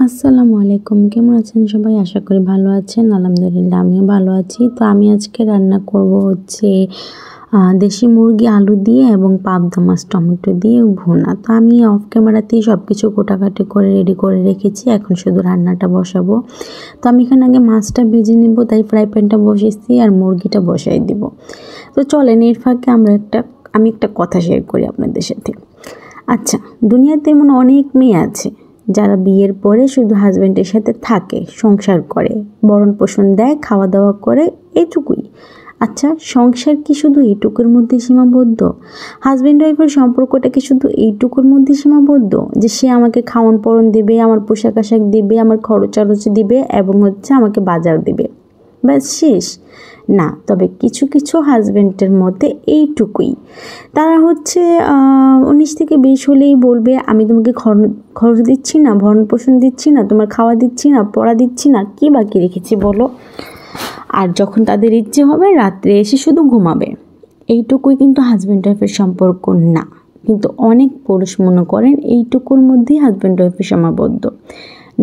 আসসালামু আলাইকুম, কেমন আছেন সবাই? আশা করি ভালো আছেন। আলহামদুলিল্লাহ আমিও ভালো আছি। তো আমি আজকে রান্না করব হচ্ছে দেশি মুরগি আলু দিয়ে এবং পাবদা মাছ টমেটো দিয়ে ভুনা। তো আমি অফ ক্যামেরাতেই সব কিছু কোটাকাটি করে রেডি করে রেখেছি, এখন শুধু রান্নাটা বসাবো। তো আমি এখানে আগে মাছটা ভেজে নেব, তাই ফ্রাই প্যানটা বসিয়েছি আর মুরগিটা বসাই দিব। তো চলেন এর ফাঁকে আমি একটা কথা শেয়ার করি আপনাদের সাথে। আচ্ছা, দুনিয়াতে এমন অনেক মেয়ে আছে যারা বিয়ের পরে শুধু হাজব্যান্ডের সাথে থাকে, সংসার করে, ভরণ পোষণ দেয়, খাওয়া দাওয়া করে, এটুকুই। আচ্ছা, সংসার কি শুধু এইটুকুর মধ্যে সীমাবদ্ধ? হাজব্যান্ড ওয়াইফের সম্পর্কটা কি শুধু এইটুকুর মধ্যে সীমাবদ্ধ যে সে আমাকে খাওয়ান পরন দিবে, আমার পোশাক আশাক দিবে, আমার খরচারচ দিবে এবং আমাকে বাজার দিবে, ব্যাস শেষ? না, তবে কিছু কিছু হাজব্যান্ডের মধ্যে এইটুকুই। তারা 19 থেকে 20 হলেই বলবে, আমি তোমাকে খরচ দিচ্ছি না, ভরণ পোষণ দিচ্ছি না, তোমার খাওয়া দিচ্ছি না, পড়া দিচ্ছি না, কি বাকি রেখেছি বলো? আর যখন তাদের ইচ্ছে হবে রাত্রে এসে শুধু ঘুমাবে। এইটুকুই কিন্তু হাজব্যান্ড ওয়াইফের সম্পর্ক না। কিন্তু অনেক পুরুষ মনে করেন এইটুকুর মধ্যেই হাজব্যান্ড ওয়াইফের সীমাবদ্ধ।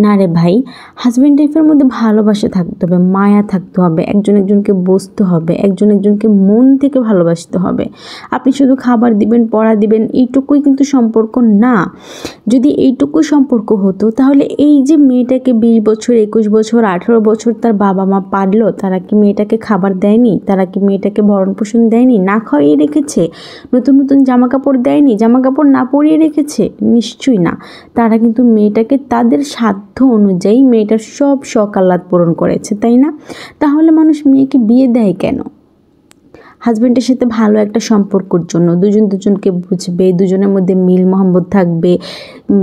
না রে ভাই, হাজব্যান্ড ওয়াইফের মধ্যে ভালোবাসা থাকতে হবে, মায়া থাকতে হবে, একজন একজনকে বুঝতে হবে, একজন একজনকে মন থেকে ভালোবাসতে হবে। আপনি শুধু খাবার দিবেন, পড়া দিবেন, এইটুকুই কিন্তু সম্পর্ক না। যদি এইটুকু সম্পর্ক হতো তাহলে এই যে মেয়েটাকে 20 বছর, 21 বছর, 18 বছর তার বাবা মা পারলো, তারা কি মেয়েটাকে খাবার দেয়নি? তারা কি মেয়েটাকে ভরণ পোষণ দেয়নি? না খাইয়ে রেখেছে? নতুন নতুন জামা কাপড় দেয়নি? জামা কাপড় না পরিয়ে রেখেছে? নিশ্চয়ই না। তারা কিন্তু মেয়েটাকে তাদের সাধ্য অনুযায়ী মেয়েটার সব শখ আহ্লাদ পূরণ করেছে, তাই না? তাহলে মানুষ মেয়েকে বিয়ে দেয় কেন? হাজব্যান্ডের সাথে ভালো একটা সম্পর্কর জন্য, দুজন দুজনকে বুঝবে, দুজনের মধ্যে মিল মহব্বত থাকবে,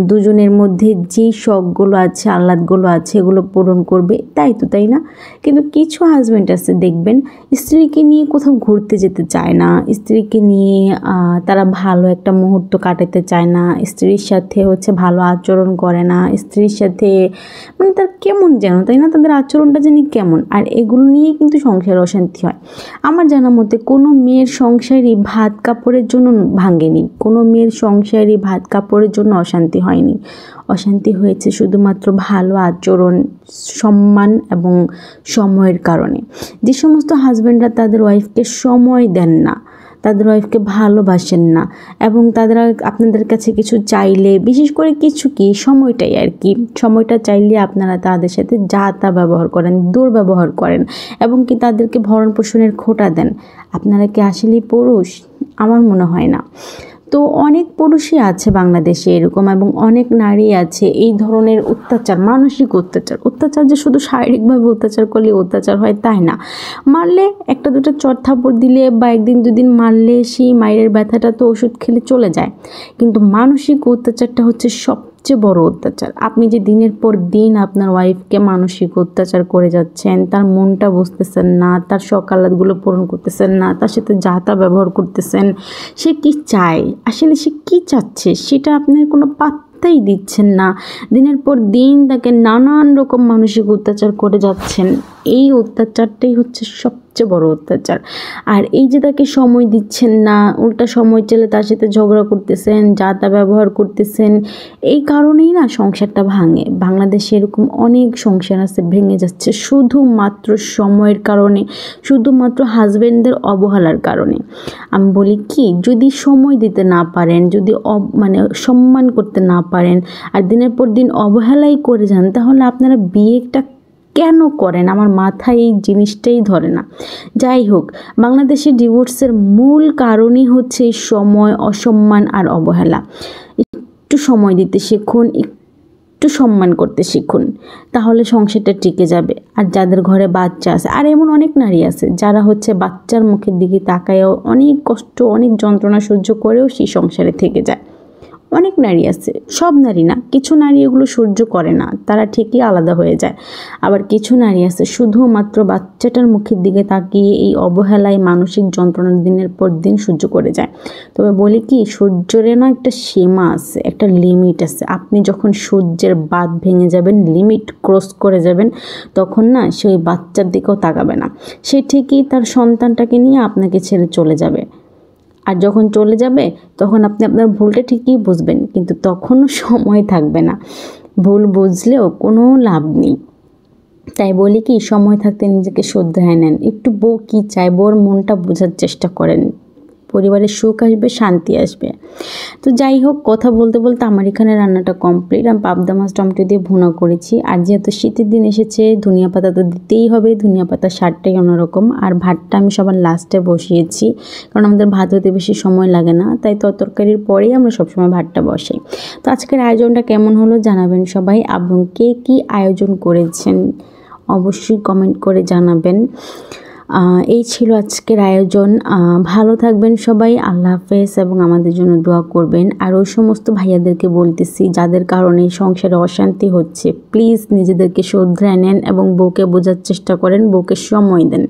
দুজনের মধ্যে যেই শখগুলো আছে, আহ্লাদগুলো আছে, এগুলো পূরণ করবে, তাই তো, তাই না? কিন্তু কিছু হাজব্যান্ড আছে দেখবেন স্ত্রীকে নিয়ে কোথাও ঘুরতে যেতে চায় না, স্ত্রীকে নিয়ে তারা ভালো একটা মুহূর্ত কাটাতে চায় না, স্ত্রীর সাথে ভালো আচরণ করে না, স্ত্রীর সাথে তার কেমন যেন, তাই না? তাদের আচরণটা জানি কেমন। আর এগুলো নিয়েই কিন্তু সংসারে অশান্তি হয়। আমার জানা মতে কোনো মেয়ের সংসারই ভাত কাপড়ের জন্য ভাঙেনি, কোনো মেয়ের সংসারই ভাত কাপড়ের জন্য অশান্তি হয়নি। অশান্তি হয়েছে শুধুমাত্র ভালো আচরণ, সম্মান এবং সময়ের কারণে। যে সমস্ত হাজব্যান্ডরা তাদের ওয়াইফকে সময় দেন না, তাদের ওয়াইফকে ভালোবাসেন না এবং তারা আপনাদের কাছে কিছু চাইলে, বিশেষ করে কিছু কি সময়টাই আর কি, সময়টা চাইলে আপনারা তাদের সাথে যা তা ব্যবহার করেন, দুর্ব্যবহার করেন এবং কি তাদেরকে ভরণ পোষণের খোঁটা দেন, আপনারা কি আসলেই পুরুষ? আমার মনে হয় না। তো অনেক পুরুষই আছে বাংলাদেশে এরকম, এবং অনেক নারী আছে এই ধরনের অত্যাচার, মানসিক অত্যাচার যে শুধু শারীরিকভাবে অত্যাচার করলে অত্যাচার হয় তাই না। মারলে একটা দুটো চড় থাপ্পড় দিলে বা একদিন দুদিন মারলে সেই মায়ের ব্যথাটা তো ওষুধ খেলে চলে যায়, কিন্তু মানসিক অত্যাচারটা হচ্ছে সবচেয়ে বড় অত্যাচার। আপনি যে দিনের পর দিন আপনার ওয়াইফকে মানসিক অত্যাচার করে যাচ্ছেন, তার মনটা বুঝতেছেন না, তার শখ আহ্লাদগুলো পূরণ করতেছেন না, তার সাথে যা তা ব্যবহার করতেছেন, সে কি চায়, আসলে সে কি চাচ্ছে সেটা আপনার কোনো পাত্তাই দিচ্ছেন না। দিনের পর দিন তাকে নানান রকম মানসিক অত্যাচার করে যাচ্ছেন। এই অত্যাচারটাই হচ্ছে সবচেয়ে বড় অত্যাচার। আর এই যে তাকে সময় দিচ্ছেন না, উল্টা সময় চেলে তার সাথে ঝগড়া করতেছেন, যা তা ব্যবহার করতেছেন, এই কারণেই না সংসারটা ভাঙে। বাংলাদেশে এরকম অনেক সংসার আছে ভেঙে যাচ্ছে শুধুমাত্র সময়ের কারণে, শুধুমাত্র হাজব্যান্ডদের অবহেলার কারণে। আমি বলি কি, যদি সময় দিতে না পারেন, যদি সম্মান করতে না পারেন আর দিনের পর দিন অবহেলাই করে যান, তাহলে আপনারা বিয়েটা কেন করেন? আমার মাথায় এই জিনিসটাই ধরে না। যাই হোক, বাংলাদেশের ডিভোর্সের মূল কারণই হচ্ছে সময়, অসম্মান আর অবহেলা। একটু সময় দিতে শিখুন, একটু সম্মান করতে শিখুন, তাহলে সংসারটা টিকে যাবে। আর যাদের ঘরে বাচ্চা আছে, আর এমন অনেক নারী আছে যারা বাচ্চার মুখের দিকে তাকায়ও অনেক কষ্ট, অনেক যন্ত্রণা সহ্য করেও সেই সংসারে থেকে যায়। অনেক নারী আছে, সব নারী না, কিছু নারী এগুলো সহ্য করে না, তারা ঠিকই আলাদা হয়ে যায়। আবার কিছু নারী আছে শুধুমাত্র বাচ্চাটার মুখের দিকে তাকিয়ে এই অবহেলায় মানসিক যন্ত্রণা দিনের পর দিন সহ্য করে যায়। তবে বলি কি, সহ্যের না একটা সীমা আছে, একটা লিমিট আছে। আপনি যখন সহ্যের বাঁধ ভেঙে যাবেন, লিমিট ক্রস করে যাবেন, তখন না সেই বাচ্চার দিকেও তাকাবে না, সে ঠিকই তার সন্তানটাকে নিয়ে আপনাকে ছেড়ে চলে যাবে। আর যখন চলে যাবে তখন আপনি আপনার ভুলটা ঠিকই বুঝবেন, কিন্তু তখনও সময় থাকবে না। ভুল বুঝলেও কোনো লাভ নেই। তাই বলি কি, সময় থাকতে নিজেকে শুধরায় নেন। একটু বউ কী চায়, বউর মনটা বোঝার চেষ্টা করেন, পরিবারে সুখ আসবে, শান্তি আসবে। তো যাই হোক, কথা বলতে বলতে আমার এখানে রান্নাটা কমপ্লিট। আমি পাবদা মাছ টমেটো দিয়ে ভুনা করেছি। আর যেহেতু শীতের দিন এসেছে, ধনিয়া পাতা তো দিতেই হবে, ধনিয়া পাতার স্বাদটাই অন্যরকম। আর ভাতটা আমি সবার লাস্টে বসিয়েছি, কারণ আমাদের ভাত হতে বেশি সময় লাগে না, তাই তরকারির পরেই আমরা সবসময় ভাতটা বসাই। তো আজকের আয়োজনটা কেমন হলো জানাবেন সবাই, এবং কে কী আয়োজন করেছেন অবশ্যই কমেন্ট করে জানাবেন। এই ছিল আজকের আয়োজন। ভালো থাকবেন সবাই, আল্লাহ হাফেজ, এবং আমাদের জন্য দোয়া করবেন। আর ওই সমস্ত ভাইয়াদেরকে বলতেছি যাদের কারণে সংসারে অশান্তি হচ্ছে, প্লিজ নিজেদেরকে শুধরায় নেন এবং বউকে বোঝার চেষ্টা করেন, বউকে সময় দেন।